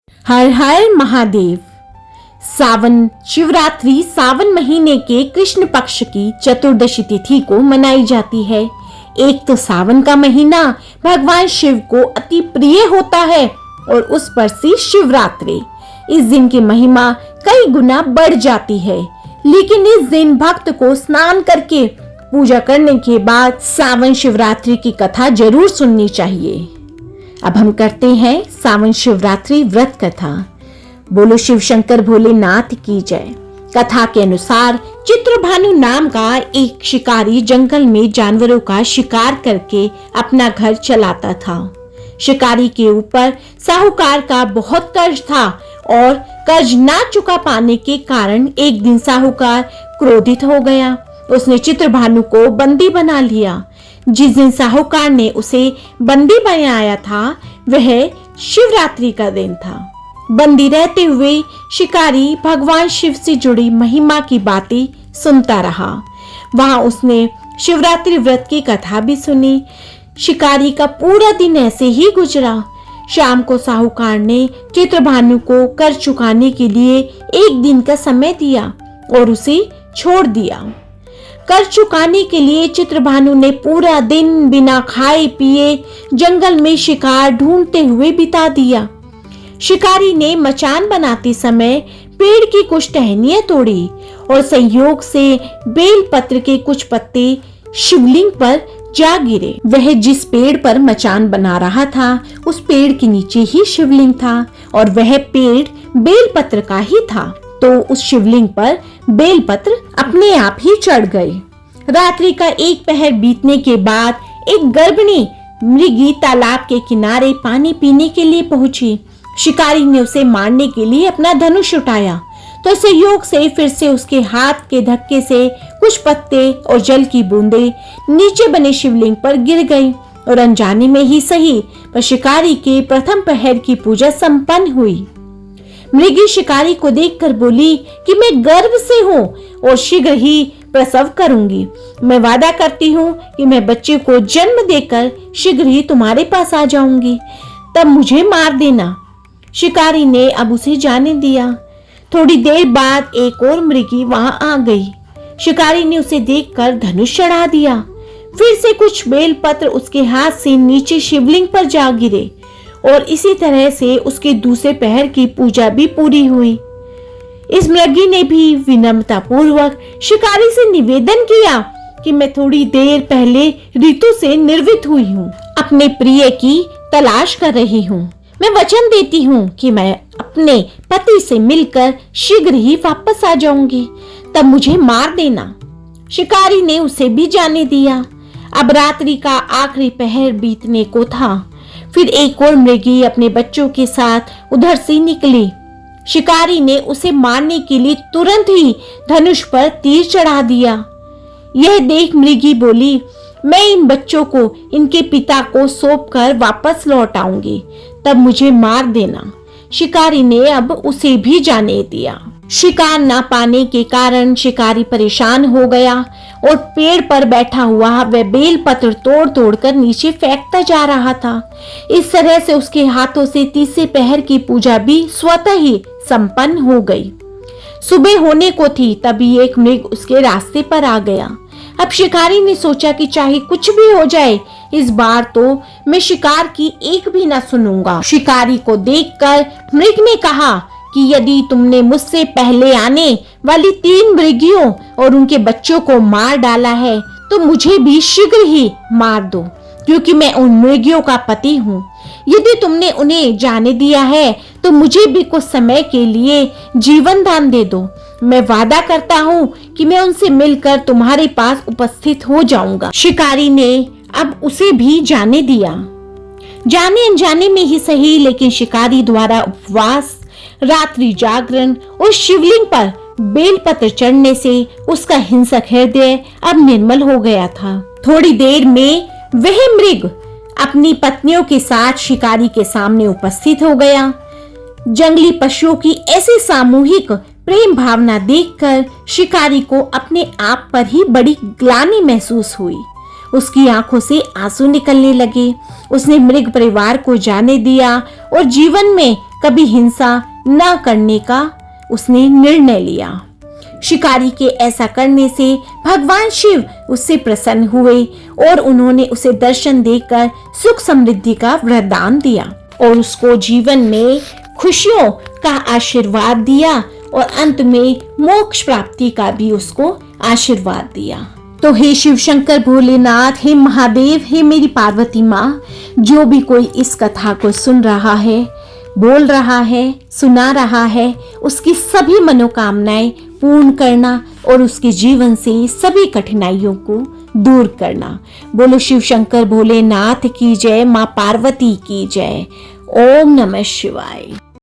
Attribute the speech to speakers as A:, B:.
A: हर हर महादेव। सावन शिवरात्रि सावन महीने के कृष्ण पक्ष की चतुर्दशी तिथि को मनाई जाती है। एक तो सावन का महीना भगवान शिव को अति प्रिय होता है और उस पर से शिवरात्रि, इस दिन की महिमा कई गुना बढ़ जाती है। लेकिन इस दिन भक्त को स्नान करके पूजा करने के बाद सावन शिवरात्रि की कथा जरूर सुननी चाहिए। अब हम करते हैं सावन शिवरात्रि व्रत कथा। बोलो शिव शंकर भोलेनाथ की जय। कथा के अनुसार चित्रभानु नाम का एक शिकारी जंगल में जानवरों का शिकार करके अपना घर चलाता था। शिकारी के ऊपर साहूकार का बहुत कर्ज था और कर्ज ना चुका पाने के कारण एक दिन साहूकार क्रोधित हो गया। उसने चित्रभानु को बंदी बना लिया। जिस दिन साहूकार ने उसे बंदी बनाया था वह शिवरात्रि का दिन था। बंदी रहते हुए शिकारी भगवान शिव से जुड़ी महिमा की बातें सुनता रहा। वहां उसने शिवरात्रि व्रत की कथा भी सुनी। शिकारी का पूरा दिन ऐसे ही गुजरा। शाम को साहूकार ने चित्रभानु को कर चुकाने के लिए एक दिन का समय दिया और उसे छोड़ दिया। कर चुकाने के लिए चित्रभानु ने पूरा दिन बिना खाए पिए जंगल में शिकार ढूंढते हुए बिता दिया। शिकारी ने मचान बनाते समय पेड़ की कुछ टहनियां तोड़ी और संयोग से बेलपत्र के कुछ पत्ते शिवलिंग पर जा गिरे। वह जिस पेड़ पर मचान बना रहा था उस पेड़ के नीचे ही शिवलिंग था और वह पेड़ बेलपत्र का ही था। तो उस शिवलिंग पर बेलपत्र अपने आप ही चढ़ गए। रात्रि का एक पहर बीतने के बाद एक गर्भिणी मृगी तालाब के किनारे पानी पीने के लिए पहुंची। शिकारी ने उसे मारने के लिए अपना धनुष उठाया तो संयोग से फिर से उसके हाथ के धक्के से कुछ पत्ते और जल की बूंदें नीचे बने शिवलिंग पर गिर गई और अनजाने में ही सही पर शिकारी के प्रथम पहर की पूजा संपन्न हुई। मृगी शिकारी को देखकर बोली कि मैं गर्भ से हूँ और शीघ्र ही प्रसव करूंगी। मैं वादा करती हूँ कि मैं बच्चे को जन्म देकर शीघ्र ही तुम्हारे पास आ जाऊंगी, तब मुझे मार देना। शिकारी ने अब उसे जाने दिया। थोड़ी देर बाद एक और मृगी वहां आ गई। शिकारी ने उसे देखकर धनुष चढ़ा दिया। फिर से कुछ बेलपत्र उसके हाथ से नीचे शिवलिंग पर जा गिरे और इसी तरह से उसके दूसरे पहर की पूजा भी पूरी हुई। इस मृगी ने भी विनम्रता पूर्वक शिकारी से निवेदन किया कि मैं थोड़ी देर पहले ऋतु से निर्वित हुई हूँ, अपने प्रिय की तलाश कर रही हूँ। मैं वचन देती हूँ कि मैं अपने पति से मिलकर शीघ्र ही वापस आ जाऊंगी, तब मुझे मार देना। शिकारी ने उसे भी जाने दिया। अब रात्रि का आखिरी पहर बीतने को था। फिर एक और मृगी अपने बच्चों के साथ उधर से निकली। शिकारी ने उसे मारने के लिए तुरंत ही धनुष पर तीर चढ़ा दिया। यह देख मृगी बोली, मैं इन बच्चों को इनके पिता को सौंपकर वापस लौट आऊंगी, तब मुझे मार देना। शिकारी ने अब उसे भी जाने दिया। शिकार न पाने के कारण शिकारी परेशान हो गया और पेड़ पर बैठा हुआ वह बेलपत्र तोड़ तोड़ कर नीचे फेंकता जा रहा था। इस तरह से उसके हाथों से तीसरे पहर की पूजा भी स्वतः ही संपन्न हो गई। सुबह होने को थी तभी एक मृग उसके रास्ते पर आ गया। अब शिकारी ने सोचा कि चाहे कुछ भी हो जाए, इस बार तो मैं शिकार की एक भी ना सुनूंगा। शिकारी को देखकर मृग ने कहा कि यदि तुमने मुझसे पहले आने वाली 3 मृगियों और उनके बच्चों को मार डाला है तो मुझे भी शीघ्र ही मार दो, क्योंकि मैं उन मृगियों का पति हूँ। यदि तुमने उन्हें जाने दिया है तो मुझे भी कुछ समय के लिए जीवन दान दे दो। मैं वादा करता हूँ कि मैं उनसे मिलकर तुम्हारे पास उपस्थित हो जाऊंगा। शिकारी ने अब उसे भी जाने दिया। जाने अनजाने में ही सही, लेकिन शिकारी द्वारा उपवास, रात्रि जागरण और शिवलिंग पर बेलपत्र चढ़ने से उसका हिंसक हृदय अब निर्मल हो गया था। थोड़ी देर में वह मृग अपनी पत्नियों के साथ शिकारी के सामने उपस्थित हो गया। जंगली पशुओं की ऐसी सामूहिक प्रेम भावना देखकर शिकारी को अपने आप पर ही बड़ी ग्लानि महसूस हुई। उसकी आंखों से आंसू निकलने लगे। उसने मृग परिवार को जाने दिया और जीवन में कभी हिंसा न करने का उसने निर्णय लिया। शिकारी के ऐसा करने से भगवान शिव उससे प्रसन्न हुए और उन्होंने उसे दर्शन देकर सुख समृद्धि का वरदान दिया और उसको जीवन में खुशियों का आशीर्वाद दिया और अंत में मोक्ष प्राप्ति का भी उसको आशीर्वाद दिया। तो हे शिव शंकर भोलेनाथ, हे महादेव, हे मेरी पार्वती माँ, जो भी कोई इस कथा को सुन रहा है, बोल रहा है, सुना रहा है, उसकी सभी मनोकामनाएं पूर्ण करना और उसके जीवन से सभी कठिनाइयों को दूर करना। बोलो शिव शंकर भोलेनाथ की जय, माँ पार्वती की जय। ओम नमः शिवाय।